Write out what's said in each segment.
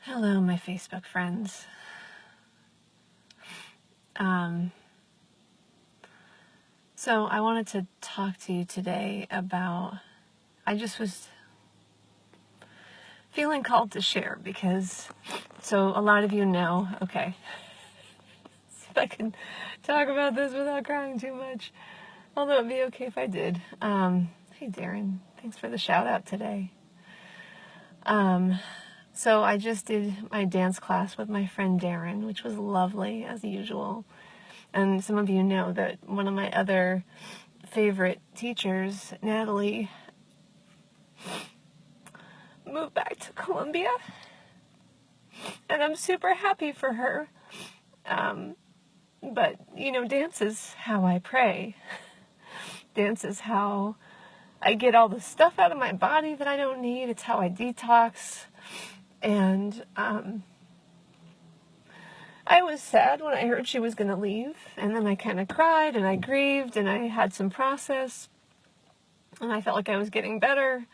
Hello, my Facebook friends. So I wanted to talk to you today about, I just was feeling called to share because, so a lot of you know, okay, see if I can talk about this without crying too much, although it'd be okay if I did. Hey Darren, thanks for the shout out today. So I just did my dance class with my friend Darren, which was lovely as usual. And some of you know that one of my other favorite teachers, Natalie, moved back to Columbia. And I'm super happy for her. But, dance is how I pray. Dance is how I get all the stuff out of my body that I don't need. It's how I detox. And I was sad when I heard she was going to leave, and then I kind of cried, and I grieved, and I had some process, and I felt like I was getting better,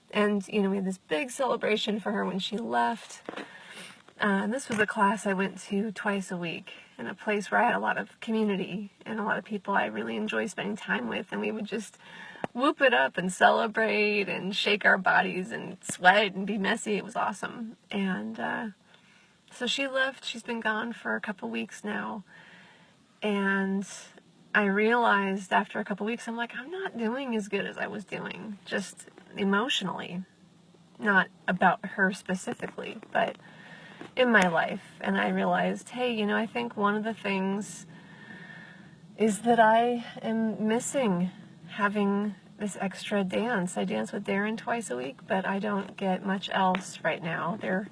and, we had this big celebration for her when she left. This was a class I went to twice a week, in a place where I had a lot of community, and a lot of people I really enjoy spending time with, and we would just whoop it up and celebrate, and shake our bodies, and sweat, and be messy. It was awesome, and, so she left. She's been gone for a couple weeks now. And I realized after a couple weeks, I'm like, I'm not doing as good as I was doing, just emotionally. Not about her specifically, but in my life. And I realized, hey, I think one of the things is that I am missing having this extra dance. I dance with Darren twice a week, but I don't get much else right now. They're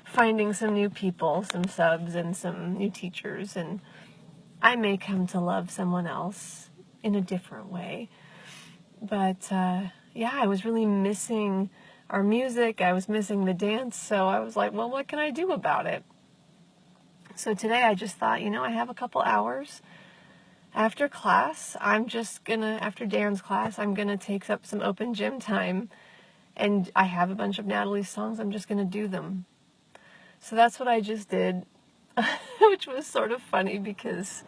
finding some new people, some subs, and some new teachers, and I may come to love someone else in a different way. But I was really missing our music. I was missing the dance, so I was like, well, what can I do about it? So today I just thought, I have a couple hours after class. After Darren's class, I'm gonna take up some open gym time, and I have a bunch of Natalie's songs. I'm just gonna do them. So that's what I just did, which was sort of funny because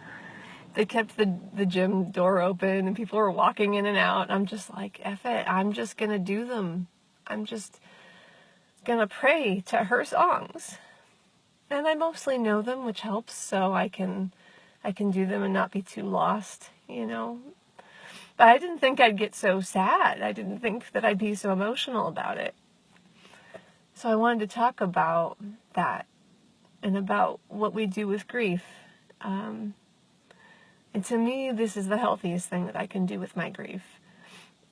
they kept the gym door open and people were walking in and out. I'm just like, F it, I'm just going to do them. I'm just going to pray to her songs. And I mostly know them, which helps, so I can do them and not be too lost, But I didn't think I'd get so sad. I didn't think that I'd be so emotional about it. So I wanted to talk about that and about what we do with grief. And to me, this is the healthiest thing that I can do with my grief,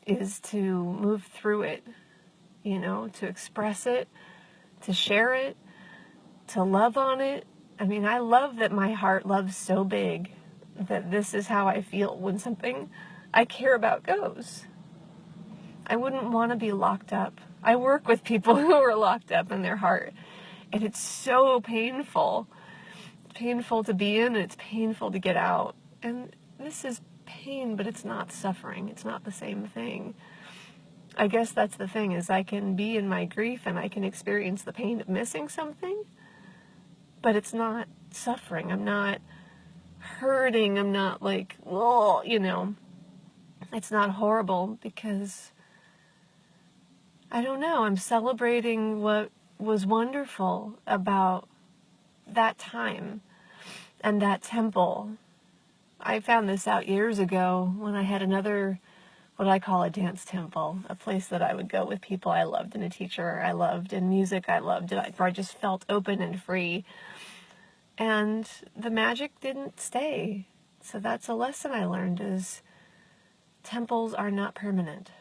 is to move through it, to express it, to share it, to love on it. I mean, I love that my heart loves so big that this is how I feel when something I care about goes. I wouldn't want to be locked up. I work with people who are locked up in their heart, and it's so painful. It's painful to be in, and it's painful to get out. And this is pain, but it's not suffering. It's not the same thing. I guess that's the thing, is I can be in my grief, and I can experience the pain of missing something, but it's not suffering. I'm not hurting. I'm not like, oh, it's not horrible because I don't know, I'm celebrating what was wonderful about that time and that temple. I found this out years ago when I had another, what I call a dance temple, a place that I would go with people I loved and a teacher I loved and music I loved, where I just felt open and free. And the magic didn't stay. So that's a lesson I learned, is temples are not permanent.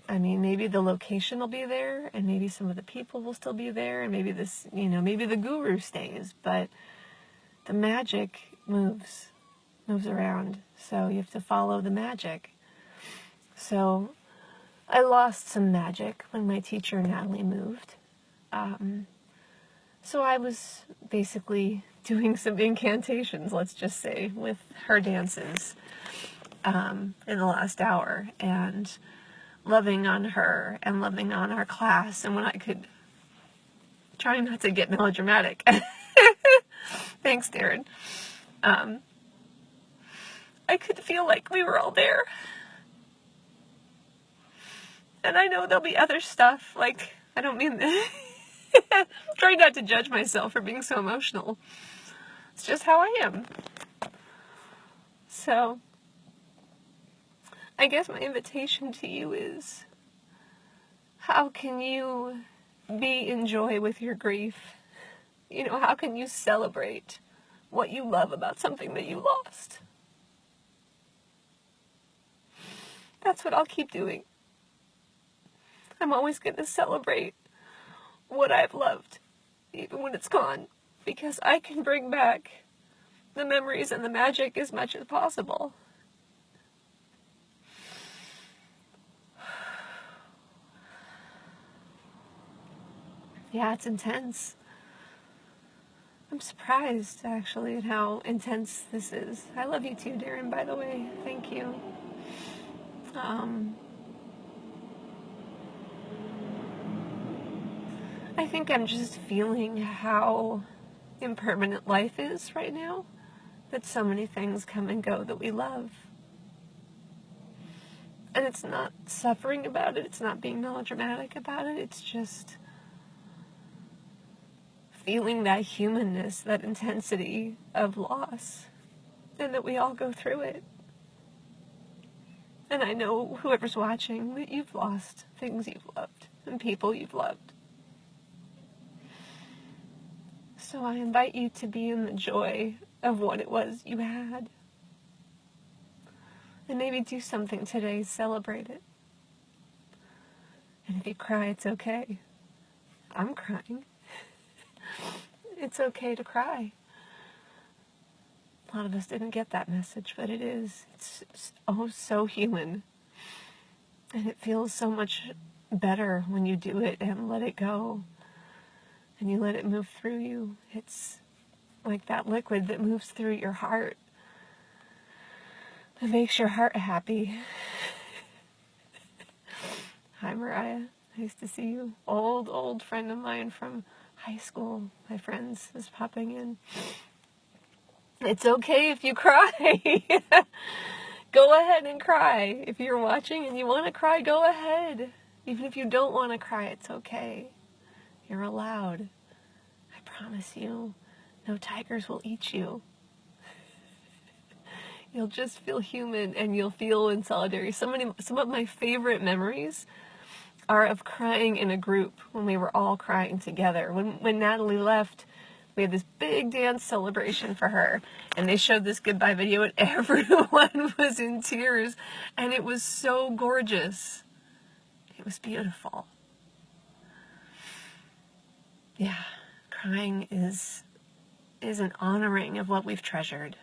I mean, maybe the location will be there, and maybe some of the people will still be there, and maybe maybe the guru stays, but the magic moves around, so you have to follow the magic. So I lost some magic when my teacher, Natalie, moved. So I was basically doing some incantations, let's just say, with her dances in the last hour, and loving on her and loving on our class. And when I could trying not to get melodramatic. Thanks, Darren. I could feel like we were all there. And I know there'll be other stuff, like, I don't mean that. Try not to judge myself for being so emotional. It's just how I am. So, I guess my invitation to you is, how can you be in joy with your grief? You know, how can you celebrate what you love about something that you lost? That's what I'll keep doing. I'm always going to celebrate what I've loved, even when it's gone, because I can bring back the memories and the magic as much as possible. Yeah, it's intense. I'm surprised, actually, at how intense this is. I love you too, Darren, by the way. Thank you. I think I'm just feeling how impermanent life is right now. That so many things come and go that we love. And it's not suffering about it. It's not being melodramatic about it. It's just feeling that humanness, that intensity of loss. And that we all go through it. And I know whoever's watching that you've lost things you've loved and people you've loved. So I invite you to be in the joy of what it was you had. And maybe do something today, celebrate it. And if you cry, it's okay. I'm crying. It's okay to cry. A lot of us didn't get that message, but it is. It's oh so human. And it feels so much better when you do it and let it go. And you let it move through you. It's like that liquid that moves through your heart. It makes your heart happy. Hi, Mariah. Nice to see you. Old friend of mine from high school. My friends is popping in. It's okay if you cry. Go ahead and cry. If you're watching and you want to cry, go ahead. Even if you don't want to cry, it's okay. You're allowed. I promise you, no tigers will eat you. You'll just feel human and you'll feel in solidarity. Some of my favorite memories are of crying in a group when we were all crying together. When Natalie left, we had this big dance celebration for her, and they showed this goodbye video, and everyone was in tears, and it was so gorgeous. It was beautiful. Yeah, crying is an honoring of what we've treasured.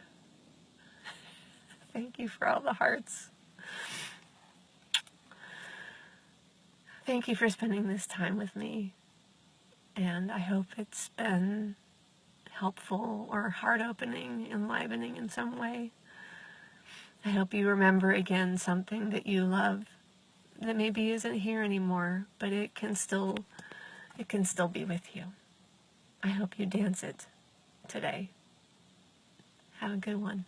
Thank you for all the hearts. Thank you for spending this time with me, and I hope it's been helpful or heart-opening, enlivening in some way. I hope you remember again something that you love that maybe isn't here anymore, but it can still be with you. I hope you dance it today. Have a good one.